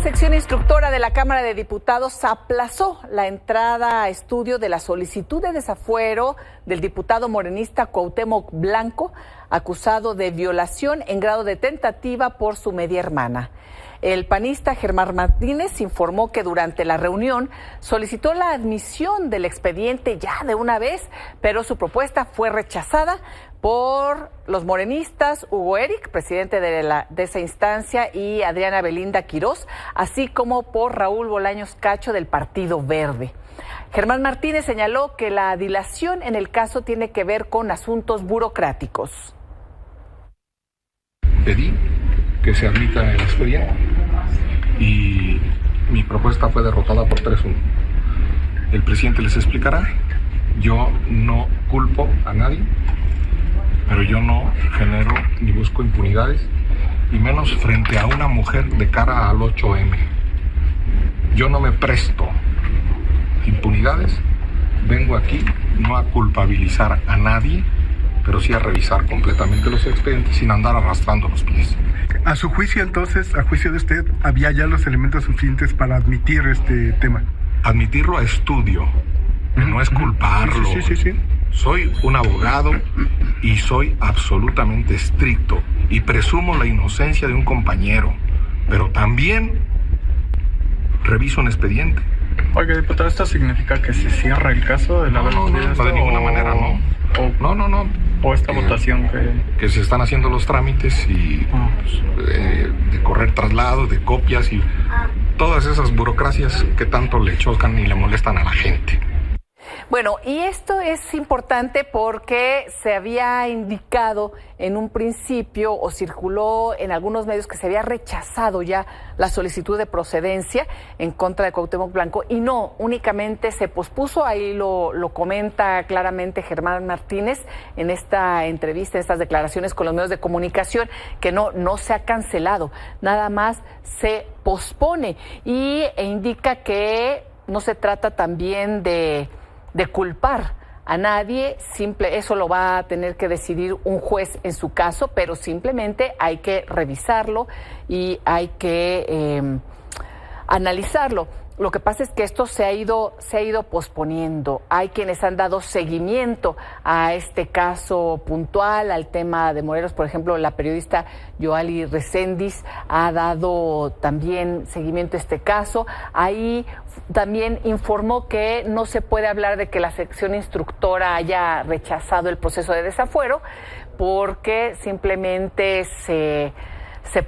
sección instructora de la Cámara de Diputados aplazó la entrada a estudio de la solicitud de desafuero del diputado morenista Cuauhtémoc Blanco, acusado de violación en grado de tentativa por su media hermana. El panista Germán Martínez informó que durante la reunión solicitó la admisión del expediente ya de una vez, pero su propuesta fue rechazada por los morenistas Hugo Eric, presidente de esa instancia, y Adriana Belinda Quirós, así como por Raúl Bolaños Cacho del Partido Verde. Germán Martínez señaló que la dilación en el caso tiene que ver con asuntos burocráticos. Pedí que se admita el expediente y mi propuesta fue derrotada por 3-1. El presidente les explicará. Yo no culpo a nadie, pero yo no genero ni busco impunidades, y menos frente a una mujer de cara al 8M. Yo no me presto impunidades. Vengo aquí no a culpabilizar a nadie, pero sí a revisar completamente los expedientes sin andar arrastrando los pies. A su juicio, entonces, a juicio de usted, ¿había ya los elementos suficientes para admitir este tema? Admitirlo a estudio, no es culparlo. Sí. Soy un abogado y soy absolutamente estricto y presumo la inocencia de un compañero, pero también reviso un expediente. Oiga, diputado, ¿esto significa que se cierra el caso de la No, de ninguna manera, no. O esta votación que se están haciendo los trámites y de correr traslados, de copias y todas esas burocracias que tanto le chocan y le molestan a la gente. Bueno, y esto es importante porque se había indicado en un principio o circuló en algunos medios que se había rechazado ya la solicitud de procedencia en contra de Cuauhtémoc Blanco, y no, únicamente se pospuso. Ahí lo comenta claramente Germán Martínez en esta entrevista, en estas declaraciones con los medios de comunicación, que no se ha cancelado, nada más se pospone, e indica que no se trata también de culpar a nadie, eso lo va a tener que decidir un juez en su caso, pero simplemente hay que revisarlo y hay que analizarlo. Lo que pasa es que esto se ha ido posponiendo. Hay quienes han dado seguimiento a este caso puntual, al tema de Morelos. Por ejemplo, la periodista Yoali Reséndiz ha dado también seguimiento a este caso. Ahí también informó que no se puede hablar de que la sección instructora haya rechazado el proceso de desafuero, porque simplemente se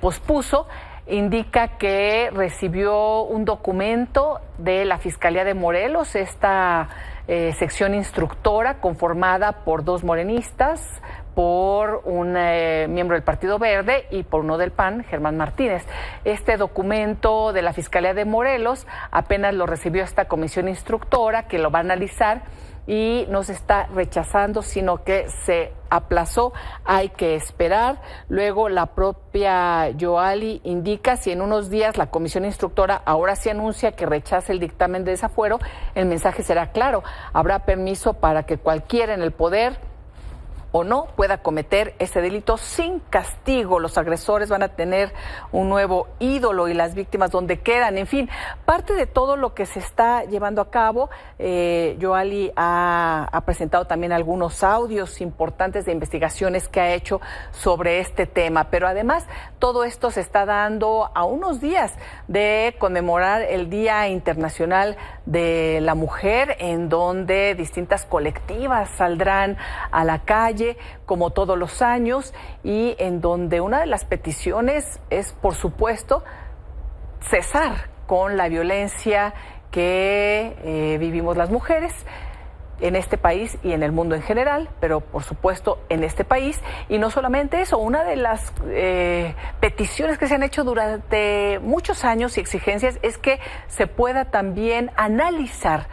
pospuso. Indica que recibió un documento de la Fiscalía de Morelos, esta sección instructora conformada por 2 morenistas, por un miembro del Partido Verde y por uno del PAN, Germán Martínez. Este documento de la Fiscalía de Morelos apenas lo recibió esta comisión instructora, que lo va a analizar, y no se está rechazando, sino que se aplazó. Hay que esperar. Luego la propia Yoali indica, si en unos días la comisión instructora ahora sí anuncia que rechaza el dictamen de desafuero, el mensaje será claro: habrá permiso para que cualquiera en el poder o no pueda cometer ese delito sin castigo. Los agresores van a tener un nuevo ídolo y las víctimas donde quedan. En fin, parte de todo lo que se está llevando a cabo. Yoali ha presentado también algunos audios importantes de investigaciones que ha hecho sobre este tema, pero además todo esto se está dando a unos días de conmemorar el Día Internacional de la Mujer, en donde distintas colectivas saldrán a la calle como todos los años, y en donde una de las peticiones es, por supuesto, cesar con la violencia que vivimos las mujeres en este país y en el mundo en general, pero por supuesto en este país. Y no solamente eso, una de las peticiones que se han hecho durante muchos años y exigencias es que se pueda también analizar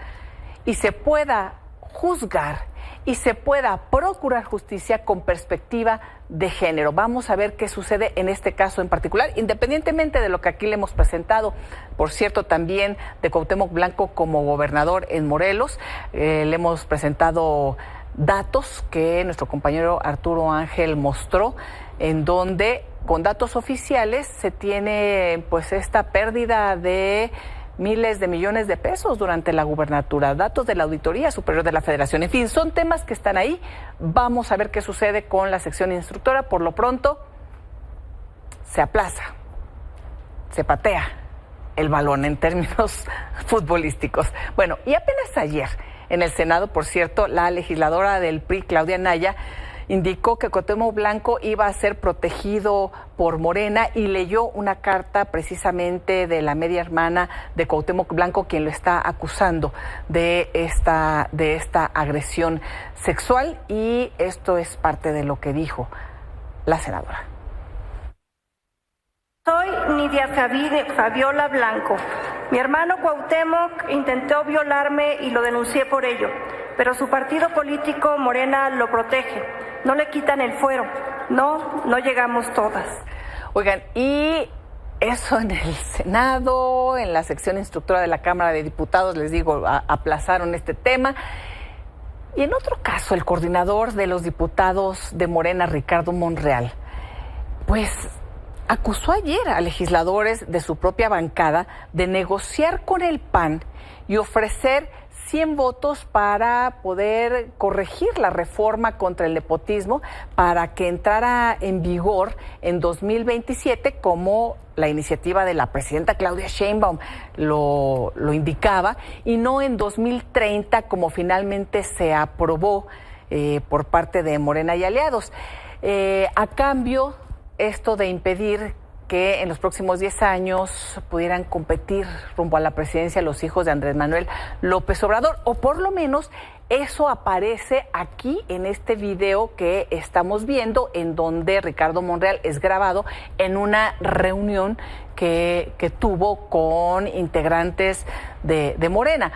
y se pueda juzgar y se pueda procurar justicia con perspectiva de género. Vamos a ver qué sucede en este caso en particular, independientemente de lo que aquí le hemos presentado, por cierto, también de Cuauhtémoc Blanco como gobernador en Morelos. Le hemos presentado datos que nuestro compañero Arturo Ángel mostró, en donde con datos oficiales se tiene pues esta pérdida de miles de millones de pesos durante la gubernatura, datos de la Auditoría Superior de la Federación. En fin, son temas que están ahí. Vamos a ver qué sucede con la sección instructora. Por lo pronto, se aplaza, se patea el balón en términos futbolísticos. Bueno, y apenas ayer en el Senado, por cierto, la legisladora del PRI, Claudia Anaya, indicó que Cuauhtémoc Blanco iba a ser protegido por Morena y leyó una carta precisamente de la media hermana de Cuauhtémoc Blanco, quien lo está acusando de esta agresión sexual, y esto es parte de lo que dijo la senadora. Soy Nidia Fabiola Blanco. Mi hermano Cuauhtémoc intentó violarme y lo denuncié por ello, pero su partido político, Morena, lo protege. No le quitan el fuero. No llegamos todas. Oigan, y eso en el Senado, en la sección instructora de la Cámara de Diputados, les digo, aplazaron este tema. Y en otro caso, el coordinador de los diputados de Morena, Ricardo Monreal, pues acusó ayer a legisladores de su propia bancada de negociar con el PAN y ofrecer 100 votos para poder corregir la reforma contra el nepotismo para que entrara en vigor en 2027, como la iniciativa de la presidenta Claudia Sheinbaum lo indicaba, y no en 2030 como finalmente se aprobó por parte de Morena y aliados. A cambio, esto de impedir que en los próximos 10 años pudieran competir rumbo a la presidencia los hijos de Andrés Manuel López Obrador, o por lo menos eso aparece aquí en este video que estamos viendo, en donde Ricardo Monreal es grabado en una reunión que tuvo con integrantes de Morena.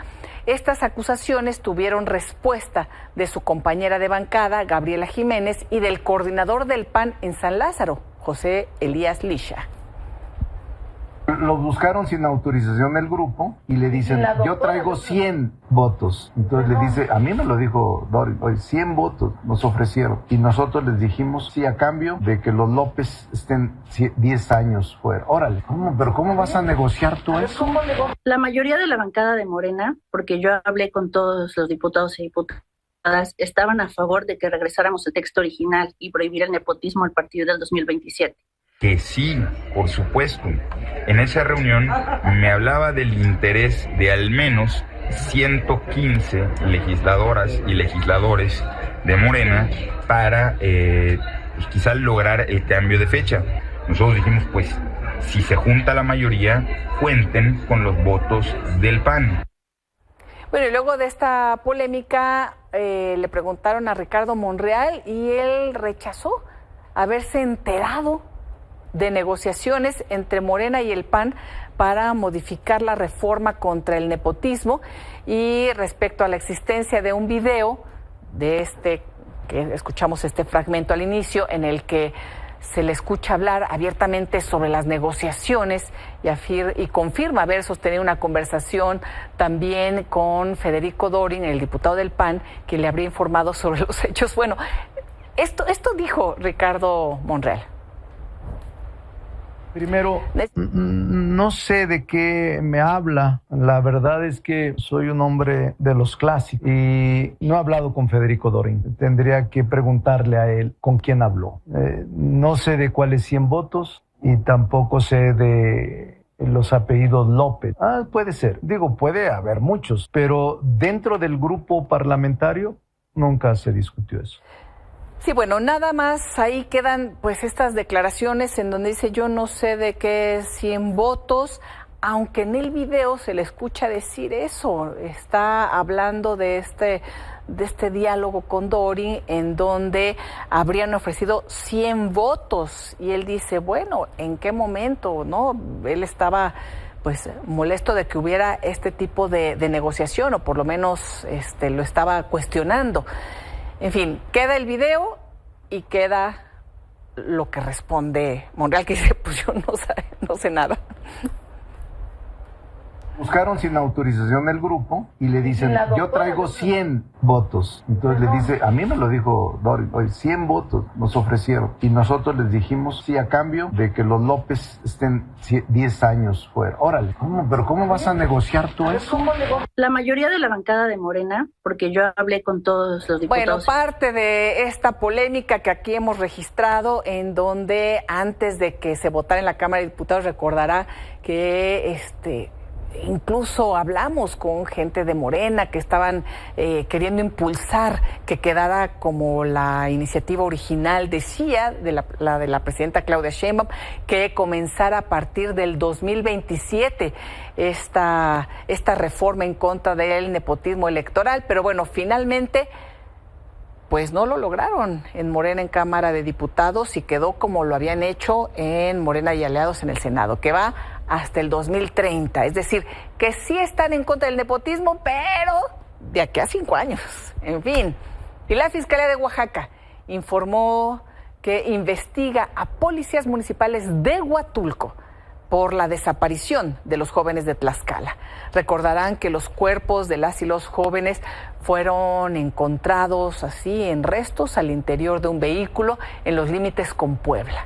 Estas acusaciones tuvieron respuesta de su compañera de bancada, Gabriela Jiménez, y del coordinador del PAN en San Lázaro, José Elías Lisha. Los buscaron sin autorización del grupo y le dicen, yo traigo 100 votos. Entonces le dice, a mí me lo dijo Doris, 100 votos nos ofrecieron. Y nosotros les dijimos, sí, a cambio de que los López estén 10 años fuera. Órale, ¿pero cómo vas a negociar tú eso? La mayoría de la bancada de Morena, porque yo hablé con todos los diputados y diputadas, estaban a favor de que regresáramos al texto original y prohibir el nepotismo a partir del 2027. Que sí, por supuesto. En esa reunión me hablaba del interés de al menos 115 legisladoras y legisladores de Morena para quizás lograr el cambio de fecha. Nosotros dijimos, pues, si se junta la mayoría, cuenten con los votos del PAN. Bueno, y luego de esta polémica le preguntaron a Ricardo Monreal y él rechazó haberse enterado de negociaciones entre Morena y el PAN para modificar la reforma contra el nepotismo, y respecto a la existencia de un video de que escuchamos este fragmento al inicio, en el que se le escucha hablar abiertamente sobre las negociaciones y confirma haber sostenido una conversación también con Federico Dorin, el diputado del PAN, que le habría informado sobre los hechos. Bueno, esto dijo Ricardo Monreal. Primero, no sé de qué me habla. La verdad es que soy un hombre de los clásicos y no he hablado con Federico Dorin. Tendría que preguntarle a él con quién habló. No sé de cuáles 100 votos y tampoco sé de los apellidos López. Puede ser. Digo, puede haber muchos, pero dentro del grupo parlamentario nunca se discutió eso. Sí, bueno, nada más ahí quedan pues estas declaraciones en donde dice yo no sé de qué 100 votos, aunque en el video se le escucha decir eso. Está hablando de este diálogo con Dorin en donde habrían ofrecido 100 votos y él dice, bueno, ¿en qué momento? ¿No? Él estaba pues molesto de que hubiera este tipo de negociación, o por lo menos lo estaba cuestionando. En fin, queda el video y queda lo que responde Monreal, que dice, pues yo no sé nada. Buscaron sin autorización del grupo y le dicen, yo traigo 100 votos. Entonces le dice, a mí me lo dijo Dori, 100 votos nos ofrecieron. Y nosotros les dijimos, sí, a cambio de que los López estén 10 años fuera. Órale, ¿pero cómo vas a negociar tú eso? La mayoría de la bancada de Morena, porque yo hablé con todos los diputados. Bueno, parte de esta polémica que aquí hemos registrado, en donde antes de que se votara en la Cámara de Diputados, recordará que incluso hablamos con gente de Morena que estaban queriendo impulsar que quedara como la iniciativa original, decía, de la presidenta Claudia Sheinbaum, que comenzara a partir del 2027 esta reforma en contra del nepotismo electoral. Pero bueno, finalmente pues no lo lograron en Morena en Cámara de Diputados y quedó como lo habían hecho en Morena y Aliados en el Senado, que va hasta el 2030. Es decir, que sí están en contra del nepotismo, pero de aquí a 5 años. En fin. Y la Fiscalía de Oaxaca informó que investiga a policías municipales de Huatulco por la desaparición de los jóvenes de Tlaxcala. Recordarán que los cuerpos de las y los jóvenes fueron encontrados así en restos al interior de un vehículo en los límites con Puebla.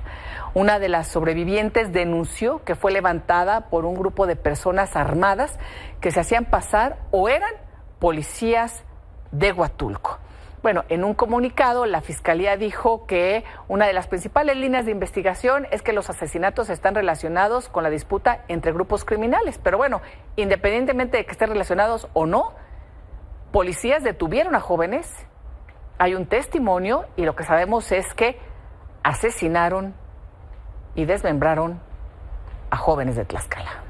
Una de las sobrevivientes denunció que fue levantada por un grupo de personas armadas que se hacían pasar o eran policías de Huatulco. Bueno, en un comunicado, la Fiscalía dijo que una de las principales líneas de investigación es que los asesinatos están relacionados con la disputa entre grupos criminales. Pero bueno, independientemente de que estén relacionados o no, policías detuvieron a jóvenes, hay un testimonio y lo que sabemos es que asesinaron y desmembraron a jóvenes de Tlaxcala.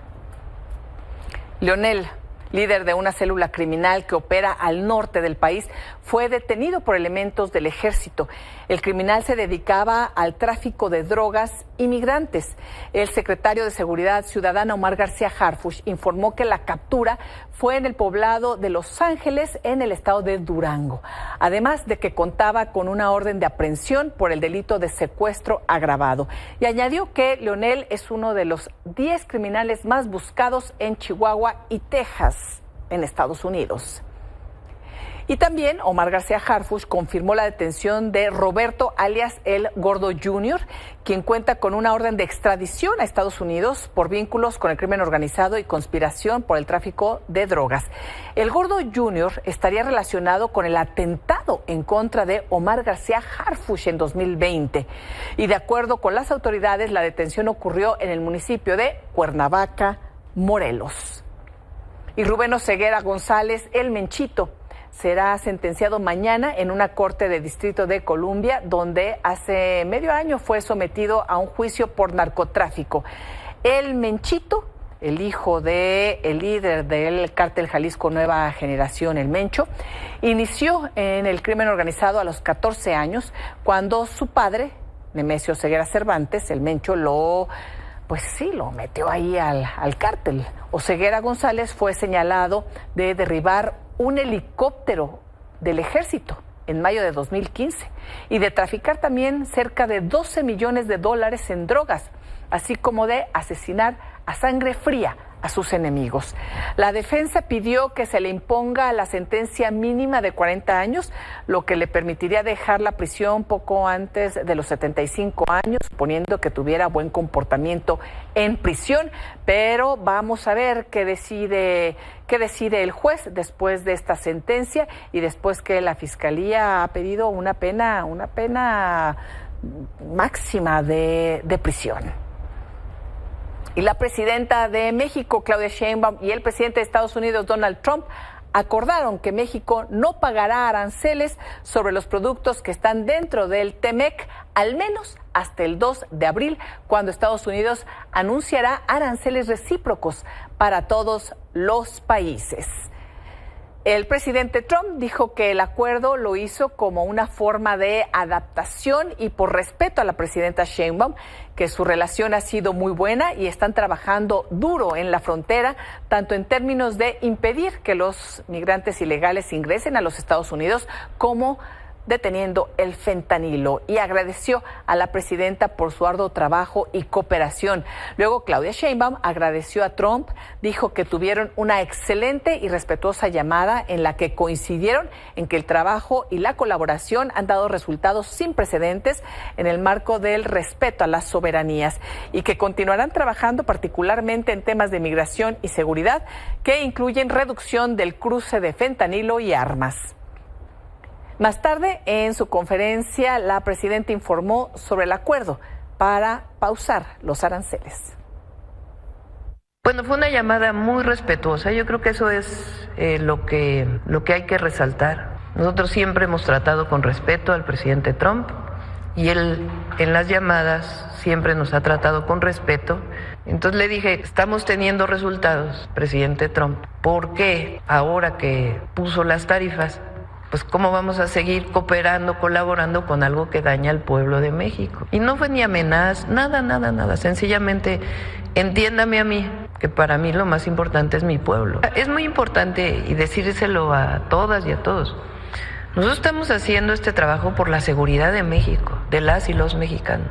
Leonel, líder de una célula criminal que opera al norte del país, fue detenido por elementos del ejército. El criminal se dedicaba al tráfico de drogas y migrantes. El secretario de Seguridad Ciudadana, Omar García Harfuch, informó que la captura fue en el poblado de Los Ángeles, en el estado de Durango, además de que contaba con una orden de aprehensión por el delito de secuestro agravado. Y añadió que Leonel es uno de los 10 criminales más buscados en Chihuahua y Texas, en Estados Unidos. Y también Omar García Harfuch confirmó la detención de Roberto alias El Gordo Jr., quien cuenta con una orden de extradición a Estados Unidos por vínculos con el crimen organizado y conspiración por el tráfico de drogas. El Gordo Jr. estaría relacionado con el atentado en contra de Omar García Harfuch en 2020. Y de acuerdo con las autoridades, la detención ocurrió en el municipio de Cuernavaca, Morelos. Y Rubén Oseguera González, el Menchito, será sentenciado mañana en una corte de Distrito de Columbia, donde hace medio año fue sometido a un juicio por narcotráfico. El Menchito, el hijo del líder del cártel Jalisco Nueva Generación, el Mencho, inició en el crimen organizado a los 14 años, cuando su padre, Nemesio Oseguera Cervantes, el Mencho, lo metió ahí al cártel. Oseguera González fue señalado de derribar un helicóptero del ejército en mayo de 2015 y de traficar también cerca de $12 millones en drogas, así como de asesinar a sangre fría a sus enemigos. La defensa pidió que se le imponga la sentencia mínima de 40 años, lo que le permitiría dejar la prisión poco antes de los 75 años, suponiendo que tuviera buen comportamiento en prisión. Pero vamos a ver qué decide el juez después de esta sentencia y después que la Fiscalía ha pedido una pena máxima de prisión. Y la presidenta de México, Claudia Sheinbaum, y el presidente de Estados Unidos, Donald Trump, acordaron que México no pagará aranceles sobre los productos que están dentro del TEMEC, al menos hasta el 2 de abril, cuando Estados Unidos anunciará aranceles recíprocos para todos los países. El presidente Trump dijo que el acuerdo lo hizo como una forma de adaptación y por respeto a la presidenta Sheinbaum, que su relación ha sido muy buena y están trabajando duro en la frontera, tanto en términos de impedir que los migrantes ilegales ingresen a los Estados Unidos, como deteniendo el fentanilo y agradeció a la presidenta por su arduo trabajo y cooperación. Luego Claudia Sheinbaum agradeció a Trump, dijo que tuvieron una excelente y respetuosa llamada en la que coincidieron en que el trabajo y la colaboración han dado resultados sin precedentes en el marco del respeto a las soberanías y que continuarán trabajando particularmente en temas de migración y seguridad que incluyen reducción del cruce de fentanilo y armas. Más tarde, en su conferencia, la presidenta informó sobre el acuerdo para pausar los aranceles. Bueno, fue una llamada muy respetuosa. Yo creo que eso es lo que hay que resaltar. Nosotros siempre hemos tratado con respeto al presidente Trump y él en las llamadas siempre nos ha tratado con respeto. Entonces le dije, estamos teniendo resultados, presidente Trump. ¿Por qué ahora que puso las tarifas? Pues cómo vamos a seguir cooperando, colaborando con algo que daña al pueblo de México. Y no fue ni amenaza, nada. Sencillamente, entiéndame a mí, que para mí lo más importante es mi pueblo. Es muy importante y decírselo a todas y a todos. Nosotros estamos haciendo este trabajo por la seguridad de México, de las y los mexicanos.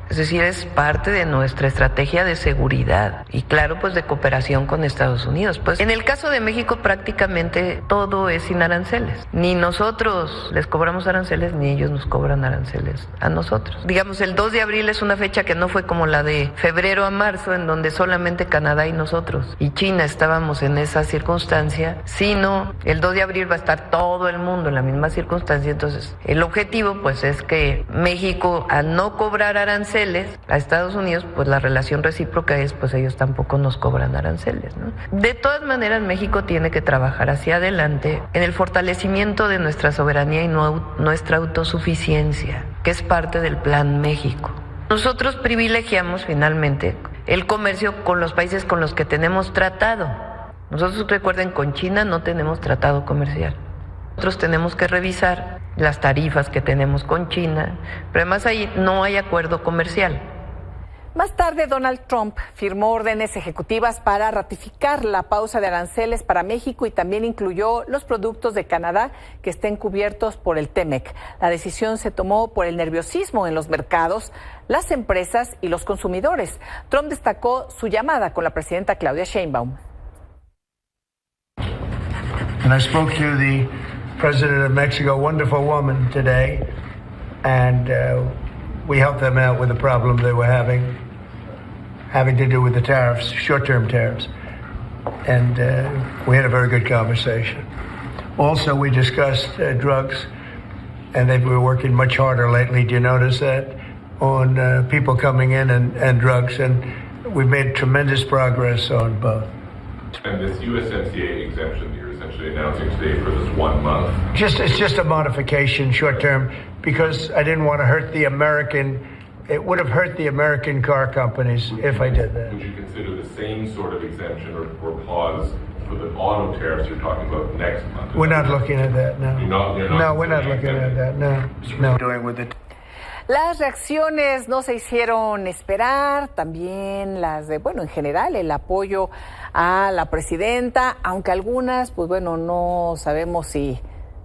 Es decir, es parte de nuestra estrategia de seguridad y claro, pues de cooperación con Estados Unidos. Pues en el caso de México prácticamente todo es sin aranceles. Ni nosotros les cobramos aranceles, ni ellos nos cobran aranceles a nosotros. Digamos, el 2 de abril es una fecha que no fue como la de febrero a marzo, en donde solamente Canadá y nosotros y China estábamos en esa circunstancia, sino el 2 de abril va a estar todo el mundo en la misma circunstancia. Entonces, el objetivo pues es que México, al no cobrar aranceles a Estados Unidos, pues la relación recíproca es, pues ellos tampoco nos cobran aranceles, ¿no? De todas maneras, México tiene que trabajar hacia adelante en el fortalecimiento de nuestra soberanía y nuestra autosuficiencia, que es parte del Plan México. Nosotros privilegiamos finalmente el comercio con los países con los que tenemos tratado. Nosotros, recuerden, con China no tenemos tratado comercial. Nosotros tenemos que revisar las tarifas que tenemos con China, pero además ahí no hay acuerdo comercial. Más tarde, Donald Trump firmó órdenes ejecutivas para ratificar la pausa de aranceles para México y también incluyó los productos de Canadá que estén cubiertos por el TEMEC. La decisión se tomó por el nerviosismo en los mercados, las empresas y los consumidores. Trump destacó su llamada con la presidenta Claudia Sheinbaum. And I spoke to the President of Mexico, wonderful woman today, and we helped them out with the problem they were having to do with the tariffs, short-term tariffs, and we had a very good conversation. Also, we discussed drugs, and they were working much harder lately. Do you notice that? On people coming in and drugs, and we've made tremendous progress on both. And this USMCA exemption you're essentially announcing today for this 1 month? It's just a modification, short term, because I didn't want to hurt the American. It would have hurt the American car companies if I did that. Would you consider the same sort of exemption or pause for the auto tariffs you're talking about next month? We're not looking at that, no. You're not No, we're not looking at that, no. Doing with it. Las reacciones no se hicieron esperar, también las de, bueno, en general, el apoyo a la presidenta, aunque algunas, pues bueno, no sabemos si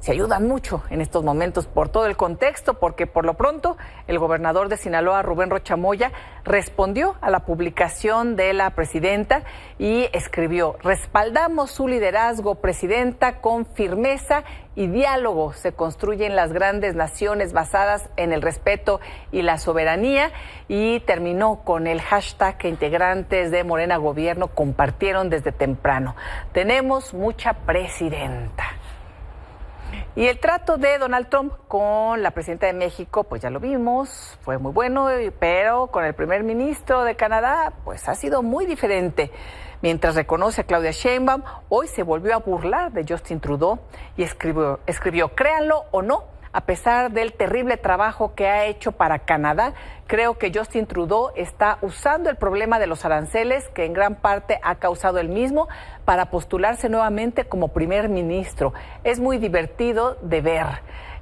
ayudan mucho en estos momentos por todo el contexto, porque por lo pronto el gobernador de Sinaloa, Rubén Rocha Moya, respondió a la publicación de la presidenta y escribió: respaldamos su liderazgo, presidenta, con firmeza y diálogo se construyen las grandes naciones basadas en el respeto y la soberanía, y terminó con el hashtag que integrantes de Morena Gobierno compartieron desde temprano: tenemos mucha presidenta. Y el trato de Donald Trump con la presidenta de México, pues ya lo vimos, fue muy bueno, pero con el primer ministro de Canadá, pues ha sido muy diferente. Mientras reconoce a Claudia Sheinbaum, hoy se volvió a burlar de Justin Trudeau y escribió, créanlo o no, a pesar del terrible trabajo que ha hecho para Canadá, creo que Justin Trudeau está usando el problema de los aranceles, que en gran parte ha causado él mismo, para postularse nuevamente como primer ministro. Es muy divertido de ver.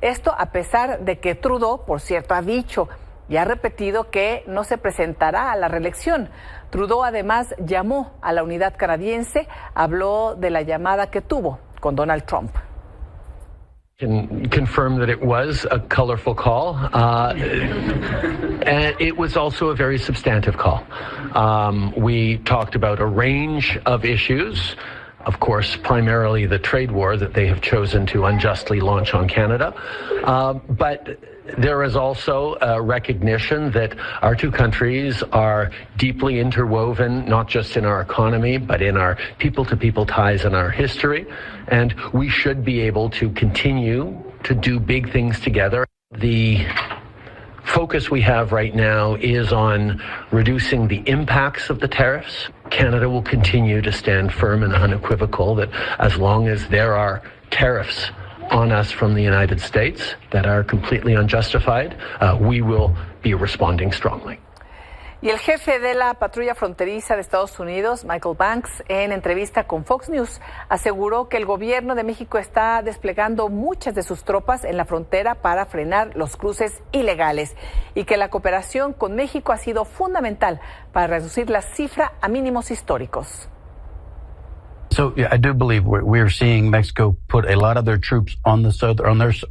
Esto a pesar de que Trudeau, por cierto, ha dicho y ha repetido que no se presentará a la reelección. Trudeau además llamó a la unidad canadiense, habló de la llamada que tuvo con Donald Trump. Can confirm that it was a colorful call, and it was also a very substantive call. We talked about a range of issues, of course, primarily the trade war that they have chosen to unjustly launch on Canada, but there is also a recognition that our two countries are deeply interwoven, not just in our economy, but in our people-to-people ties and our history. And we should be able to continue to do big things together. The focus we have right now is on reducing the impacts of the tariffs. Canada will continue to stand firm and unequivocal that as long as there are tariffs on us from the United States that are completely unjustified, we will be responding strongly. Y el jefe de la patrulla fronteriza de Estados Unidos, Michael Banks, en entrevista con Fox News, aseguró que el gobierno de México está desplegando muchas de sus tropas en la frontera para frenar los cruces ilegales y que la cooperación con México ha sido fundamental para reducir la cifra a mínimos históricos. So yeah, I do believe we're seeing Mexico put a lot of their troops on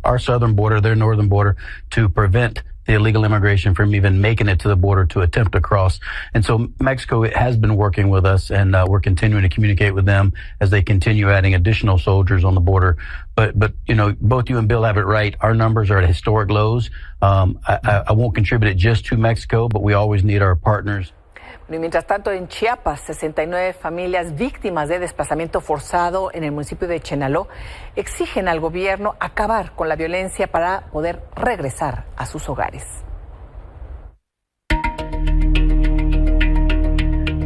our southern border, their northern border, to prevent the illegal immigration from even making it to the border to attempt to cross. And so Mexico has been working with us, and we're continuing to communicate with them as they continue adding additional soldiers on the border. But you know, both you and Bill have it right. Our numbers are at historic lows. I won't contribute it just to Mexico, but we always need our partners. Y mientras tanto, en Chiapas, 69 familias víctimas de desplazamiento forzado en el municipio de Chenaló exigen al gobierno acabar con la violencia para poder regresar a sus hogares.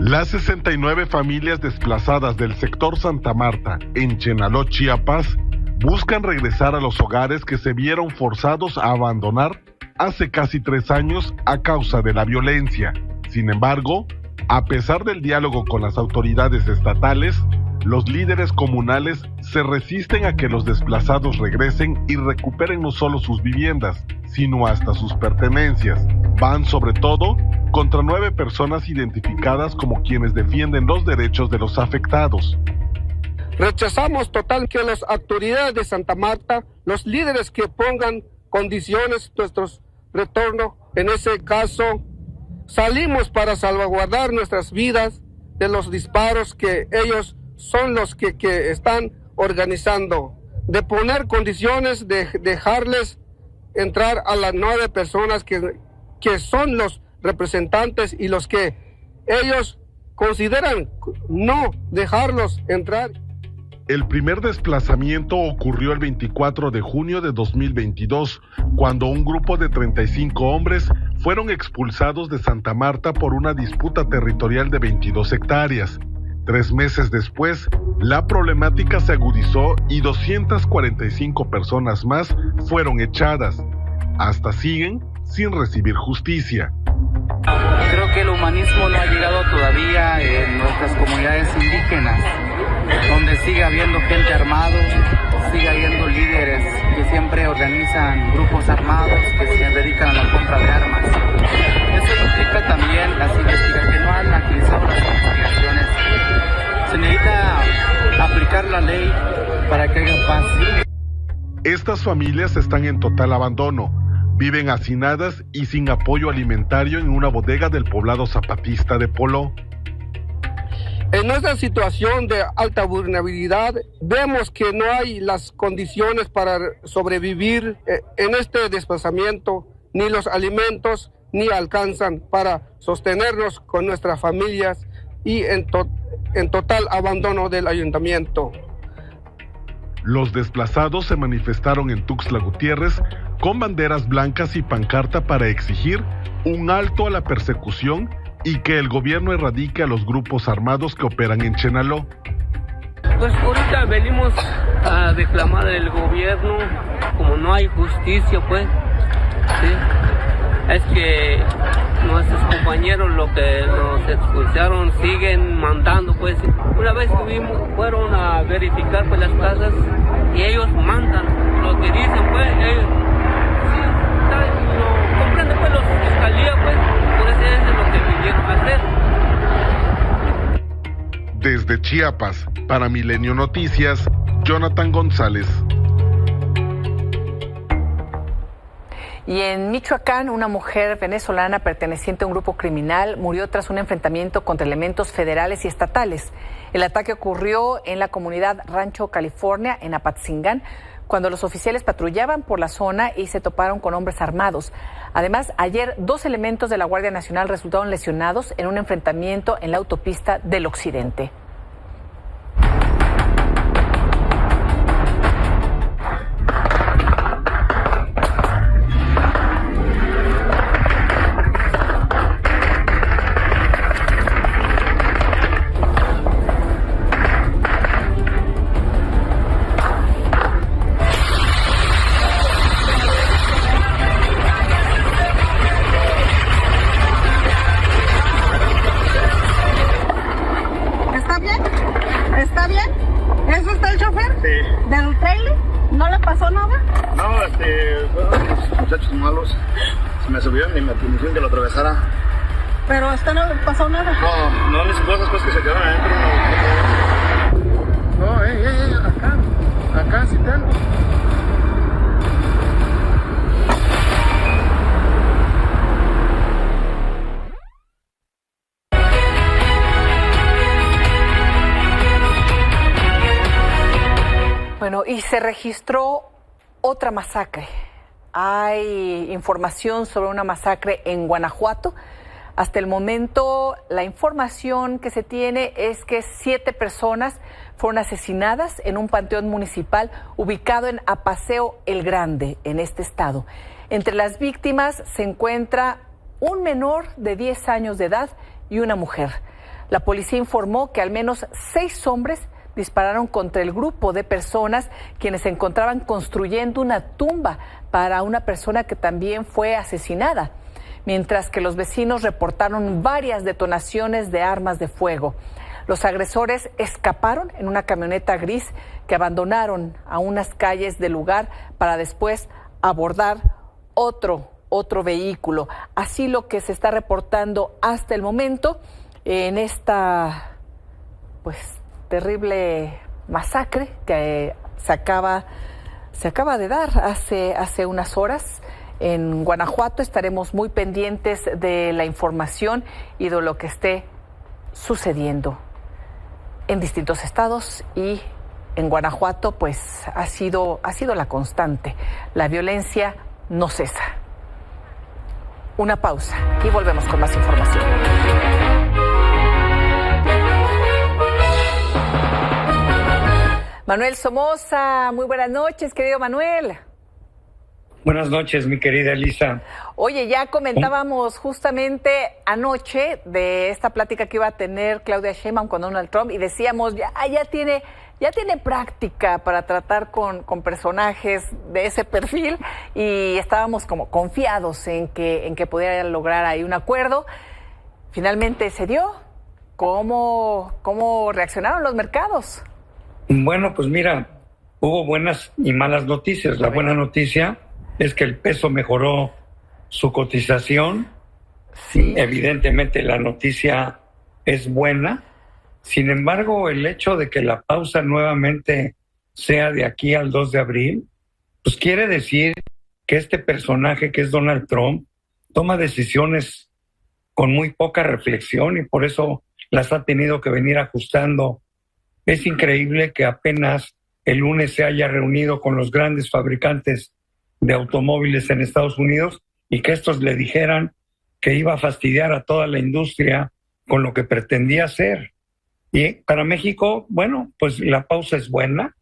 Las 69 familias desplazadas del sector Santa Marta, en Chenaló, Chiapas, buscan regresar a los hogares que se vieron forzados a abandonar hace casi 3 años a causa de la violencia. Sin embargo, a pesar del diálogo con las autoridades estatales, los líderes comunales se resisten a que los desplazados regresen y recuperen no solo sus viviendas, sino hasta sus pertenencias. Van sobre todo contra 9 personas identificadas como quienes defienden los derechos de los afectados. Rechazamos total que las autoridades de Santa Marta, los líderes que pongan condiciones a nuestro retorno, en ese caso, salimos para salvaguardar nuestras vidas de los disparos que ellos son los que están organizando, de poner condiciones, de dejarles entrar a las 9 personas que son los representantes y los que ellos consideran no dejarlos entrar. El primer desplazamiento ocurrió el 24 de junio de 2022, cuando un grupo de 35 hombres fueron expulsados de Santa Marta por una disputa territorial de 22 hectáreas. 3 meses después, la problemática se agudizó y 245 personas más fueron echadas. Hasta siguen sin recibir justicia. Creo que el humanismo no ha llegado todavía en nuestras comunidades indígenas, donde sigue habiendo gente armada, sigue habiendo líderes que siempre organizan grupos armados que se dedican a la compra de armas. Eso implica también las investigaciones que no han agilizado las investigaciones. Se necesita aplicar la ley para que haya paz. Estas familias están en total abandono. Viven hacinadas y sin apoyo alimentario en una bodega del poblado zapatista de Poló. En nuestra situación de alta vulnerabilidad, vemos que no hay las condiciones para sobrevivir en este desplazamiento, ni los alimentos ni alcanzan para sostenernos con nuestras familias y en total abandono del ayuntamiento. Los desplazados se manifestaron en Tuxtla Gutiérrez con banderas blancas y pancarta para exigir un alto a la persecución y que el gobierno erradique a los grupos armados que operan en Chenaló. Pues ahorita venimos a reclamar al gobierno, como no hay justicia, pues, ¿sí? Es que nuestros compañeros, lo que nos expulsaron, siguen mandando, pues. Una vez que fueron a verificar pues las casas y ellos mandan lo que dicen, pues, ellos sí, no comprenden pues los fiscalía, pues, por eso es lo que vinieron a hacer. Desde Chiapas, para Milenio Noticias, Jonathan González. Y en Michoacán, una mujer venezolana perteneciente a un grupo criminal murió tras un enfrentamiento contra elementos federales y estatales. El ataque ocurrió en la comunidad Rancho California, en Apatzingán, cuando los oficiales patrullaban por la zona y se toparon con hombres armados. Además, ayer 2 elementos de la Guardia Nacional resultaron lesionados en un enfrentamiento en la autopista del Occidente. Me subieron y me permitieron que lo atravesara. Pero hasta no pasó nada. No les puedo esas cosas que se quedaron adentro. No, acá sí tengo. Bueno, y se registró otra masacre. Hay información sobre una masacre en Guanajuato. Hasta el momento, la información que se tiene es que 7 personas fueron asesinadas en un panteón municipal ubicado en Apaseo El Grande, en este estado. Entre las víctimas se encuentra un menor de 10 años de edad y una mujer. La policía informó que al menos 6 hombres dispararon contra el grupo de personas quienes se encontraban construyendo una tumba para una persona que también fue asesinada, mientras que los vecinos reportaron varias detonaciones de armas de fuego. Los agresores escaparon en una camioneta gris que abandonaron a unas calles del lugar para después abordar otro vehículo. Así lo que se está reportando hasta el momento en esta terrible masacre que se acaba de dar hace unas horas en Guanajuato. Estaremos muy pendientes de la información y de lo que esté sucediendo en distintos estados, y en Guanajuato pues ha sido la constante. La violencia no cesa. Una pausa y volvemos con más información. Manuel Somoza, muy buenas noches, querido Manuel. Buenas noches, mi querida Elisa. Oye, ya comentábamos justamente anoche de esta plática que iba a tener Claudia Sheinbaum con Donald Trump y decíamos, ya tiene práctica para tratar con personajes de ese perfil, y estábamos como confiados en que pudiera lograr ahí un acuerdo. Finalmente se dio. ¿Cómo reaccionaron los mercados? Bueno, pues mira, hubo buenas y malas noticias. La buena noticia es que el peso mejoró su cotización. Sí. Evidentemente la noticia es buena. Sin embargo, el hecho de que la pausa nuevamente sea de aquí al 2 de abril, pues quiere decir que este personaje que es Donald Trump toma decisiones con muy poca reflexión y por eso las ha tenido que venir ajustando. Es increíble que apenas el lunes se haya reunido con los grandes fabricantes de automóviles en Estados Unidos y que estos le dijeran que iba a fastidiar a toda la industria con lo que pretendía hacer. Y para México, bueno, pues la pausa es buena,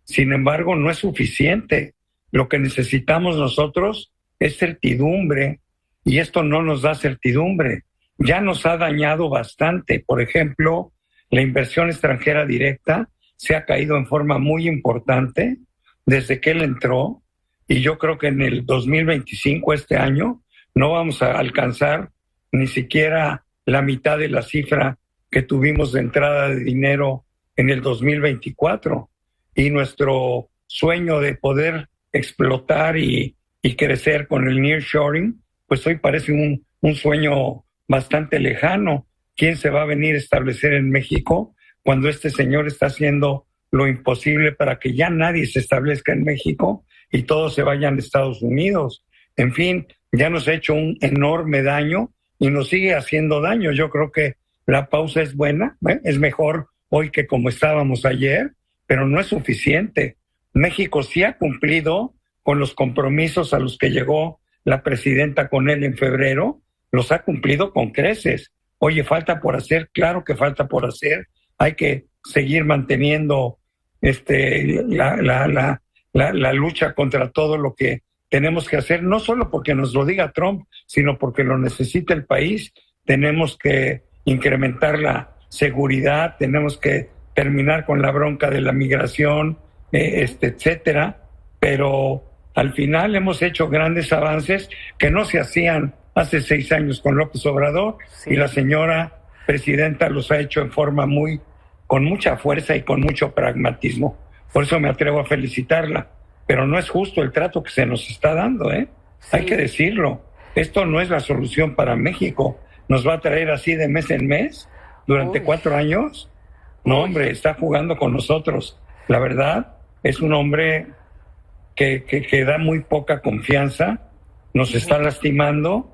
sin embargo no es suficiente. Lo que necesitamos nosotros es certidumbre, y esto no nos da certidumbre. Ya nos ha dañado bastante. Por ejemplo, la inversión extranjera directa se ha caído en forma muy importante desde que él entró, y yo creo que en el 2025, este año, no vamos a alcanzar ni siquiera la mitad de la cifra que tuvimos de entrada de dinero en el 2024. Y nuestro sueño de poder explotar y crecer con el nearshoring, pues hoy parece un sueño bastante lejano. ¿Quién se va a venir a establecer en México cuando este señor está haciendo lo imposible para que ya nadie se establezca en México y todos se vayan a Estados Unidos? en fin, ya nos ha hecho un enorme daño y nos sigue haciendo daño. Yo creo que la pausa es buena, es mejor hoy que como estábamos ayer, pero no es suficiente. México sí ha cumplido con los compromisos a los que llegó la presidenta con él en febrero, los ha cumplido con creces. Oye, falta por hacer, claro que falta por hacer. Hay que seguir manteniendo la lucha contra todo lo que tenemos que hacer, no solo porque nos lo diga Trump, sino porque lo necesita el país. Tenemos que incrementar la seguridad, tenemos que terminar con la bronca de la migración, etcétera, pero al final hemos hecho grandes avances que no se hacían hace 6 años con López Obrador, y la señora presidenta los ha hecho en forma con mucha fuerza y con mucho pragmatismo. Por eso me atrevo a felicitarla, pero no es justo el trato que se nos está dando, ¿eh? Sí. Hay que decirlo. Esto no es la solución para México. ¿Nos va a traer así de mes en mes durante 4 años? No, hombre, está jugando con nosotros. La verdad, es un hombre que da muy poca confianza, nos está lastimando,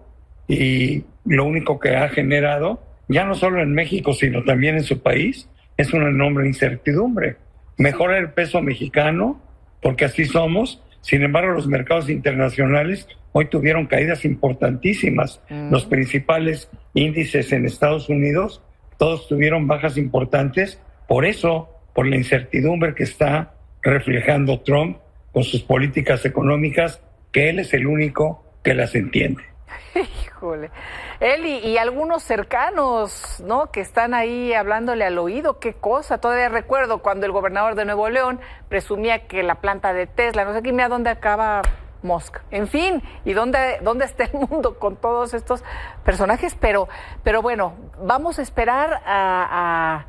y lo único que ha generado, ya no solo en México, sino también en su país, es una enorme incertidumbre. Mejora el peso mexicano, porque así somos. Sin embargo, los mercados internacionales hoy tuvieron caídas importantísimas. Los principales índices en Estados Unidos, todos tuvieron bajas importantes. Por eso, por la incertidumbre que está reflejando Trump con sus políticas económicas, que él es el único que las entiende. Híjole. Él y algunos cercanos, ¿no?, que están ahí hablándole al oído. Qué cosa. Todavía recuerdo cuando el gobernador de Nuevo León presumía que la planta de Tesla, no sé qué, mira dónde acaba Musk. En fin, y dónde está el mundo con todos estos personajes. Pero bueno, vamos a esperar a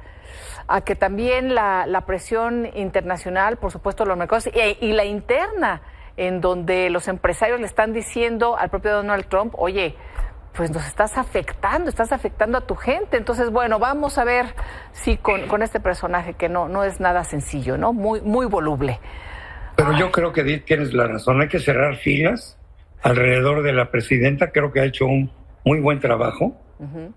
que también la presión internacional, por supuesto, los mercados y la interna, en donde los empresarios le están diciendo al propio Donald Trump, oye, pues nos estás afectando a tu gente. Entonces, bueno, vamos a ver si con este personaje, que no es nada sencillo, ¿no? Muy, muy voluble. Pero yo creo que tienes la razón, hay que cerrar filas alrededor de la presidenta. Creo que ha hecho un muy buen trabajo.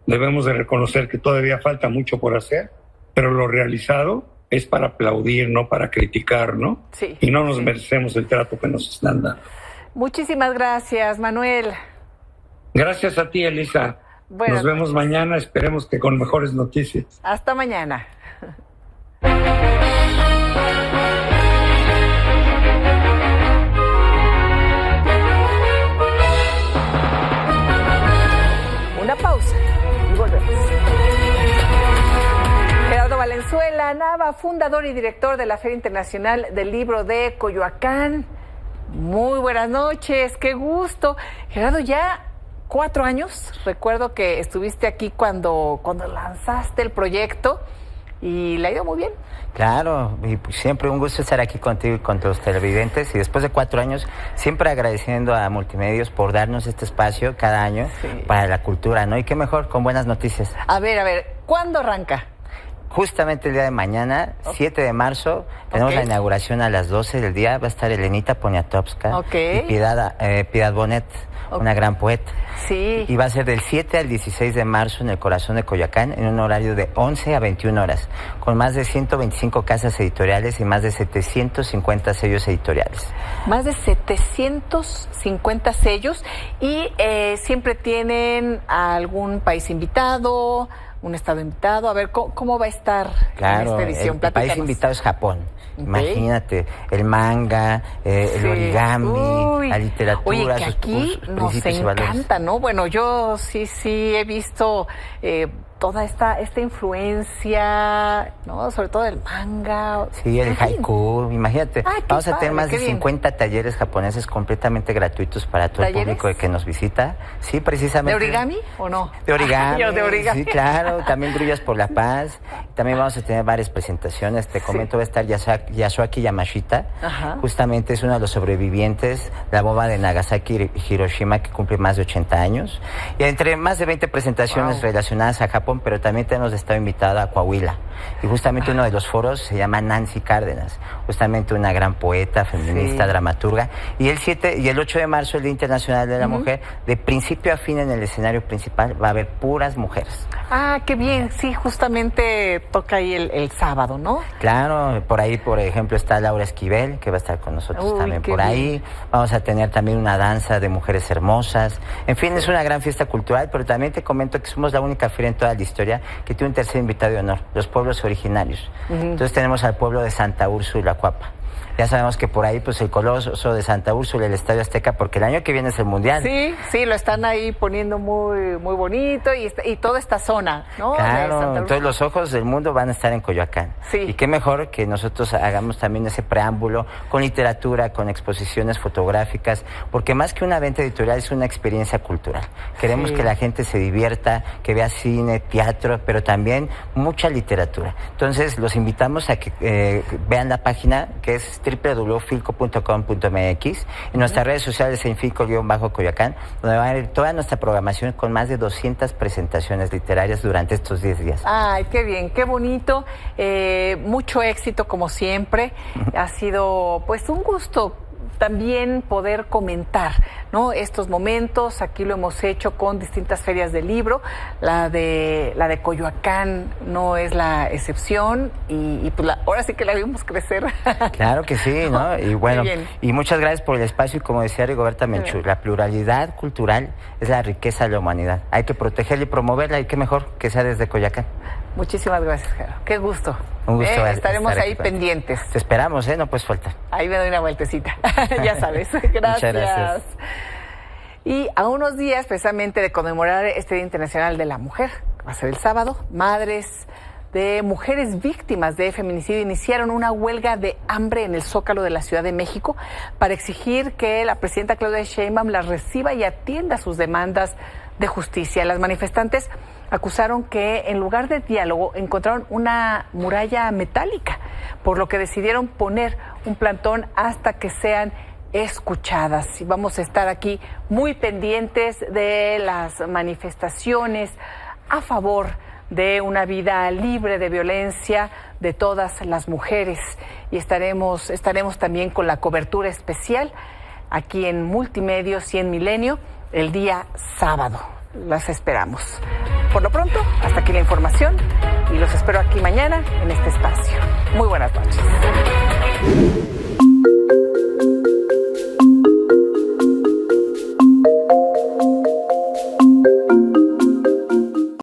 Debemos de reconocer que todavía falta mucho por hacer, pero lo realizado es para aplaudir, no para criticar, ¿no? Sí. Y no nos merecemos el trato que nos están dando. Muchísimas gracias, Manuel. Gracias a ti, Elisa. Nos vemos mañana, esperemos que con mejores noticias. Hasta mañana. Una pausa y volvemos. Gerardo Valenzuela Nava, fundador y director de la Feria Internacional del Libro de Coyoacán. Muy buenas noches, qué gusto. Gerardo, ya 4 años, recuerdo que estuviste aquí cuando lanzaste el proyecto y le ha ido muy bien. Claro, y siempre un gusto estar aquí contigo y con los televidentes, y después de 4 años siempre agradeciendo a Multimedios por darnos este espacio cada año para la cultura, ¿no? Y qué mejor con buenas noticias. A ver, ¿cuándo arranca? Justamente el día de mañana, 7 de marzo, tenemos la inauguración a las 12 del día. Va a estar Elenita Poniatowska y Piedad Bonet, una gran poeta. Sí. Y va a ser del 7 al 16 de marzo en el corazón de Coyoacán, en un horario de 11 a 21 horas, con más de 125 casas editoriales y más de 750 sellos editoriales. Más de 750 sellos, y siempre tienen a algún país invitado, un estado invitado. A ver, ¿cómo va a estar en esta edición? El país invitado es Japón. Imagínate, el manga, el origami, la literatura. Oye, que aquí nos encanta, ¿no? Bueno, yo sí he visto toda esta influencia, ¿no? Sobre todo el manga. Sí, el haiku, imagínate. Vamos a tener más de 50 talleres japoneses completamente gratuitos para todo el público que nos visita. Sí, precisamente. ¿De origami o no? De origami. De origami. Sí, claro. También Grullas por la Paz. También vamos a tener varias presentaciones. Te comento, va a estar Yasuaki Yamashita. Justamente es uno de los sobrevivientes de la bomba de Nagasaki y Hiroshima, que cumple más de 80 años. Y entre más de 20 presentaciones relacionadas a Japón, Japón, pero también tenemos estado invitado a Coahuila. Y justamente uno de los foros se llama Nancy Cárdenas, justamente una gran poeta, feminista, dramaturga. Y el 7 y el 8 de marzo, el Día Internacional de la Mujer, de principio a fin en el escenario principal va a haber puras mujeres. Ah, qué bien. Sí, justamente toca ahí el sábado, ¿no? Claro, por ahí, por ejemplo, está Laura Esquivel, que va a estar con nosotros también por ahí. Vamos a tener también una danza de mujeres hermosas. En fin, es una gran fiesta cultural, pero también te comento que somos la única feria en toda la historia que tiene un tercer invitado de honor, los pueblos originarios. Entonces tenemos al pueblo de Santa Úrsula, Cuapa. Ya sabemos que por ahí, pues el Coloso de Santa Úrsula, el Estadio Azteca, porque el año que viene es el Mundial. Sí, sí, lo están ahí poniendo muy bonito y toda esta zona, ¿no? Claro, entonces los ojos del mundo van a estar en Coyoacán. Sí. Y qué mejor que nosotros hagamos también ese preámbulo con literatura, con exposiciones fotográficas, porque más que una venta editorial es una experiencia cultural. Queremos que la gente se divierta, que vea cine, teatro, pero también mucha literatura. Entonces los invitamos a que vean la página, que es www.filco.com.mx, y nuestras redes sociales en Filco-Coyoacán, donde va a ver toda nuestra programación con más de 200 presentaciones literarias durante estos 10 días. Ay, qué bien, qué bonito, mucho éxito como siempre. Ha sido pues un gusto también poder comentar, ¿no?, estos momentos. Aquí lo hemos hecho con distintas ferias del libro. La de Coyoacán no es la excepción y pues ahora sí que la vimos crecer. Claro que sí, ¿no? Y bueno, y muchas gracias por el espacio, y como decía Rigoberta Menchú, la pluralidad cultural es la riqueza de la humanidad. Hay que protegerla y promoverla, y qué mejor que sea desde Coyoacán. Muchísimas gracias, Jaro. Qué gusto. Un gusto. Estaremos ahí pendientes. Te esperamos, no puedes faltar. Ahí me doy una vueltecita. Ya sabes. Gracias. Muchas gracias. Y a unos días precisamente de conmemorar este Día Internacional de la Mujer, que va a ser el sábado, madres de mujeres víctimas de feminicidio iniciaron una huelga de hambre en el Zócalo de la Ciudad de México para exigir que la presidenta Claudia Sheinbaum las reciba y atienda sus demandas de justicia. Las manifestantes acusaron que en lugar de diálogo encontraron una muralla metálica, por lo que decidieron poner un plantón hasta que sean escuchadas. Y vamos a estar aquí muy pendientes de las manifestaciones a favor de una vida libre de violencia de todas las mujeres. Y estaremos también con la cobertura especial aquí en Multimedios y en Milenio el día sábado. Las esperamos. Por lo pronto, hasta aquí la información y los espero aquí mañana en este espacio. Muy buenas noches.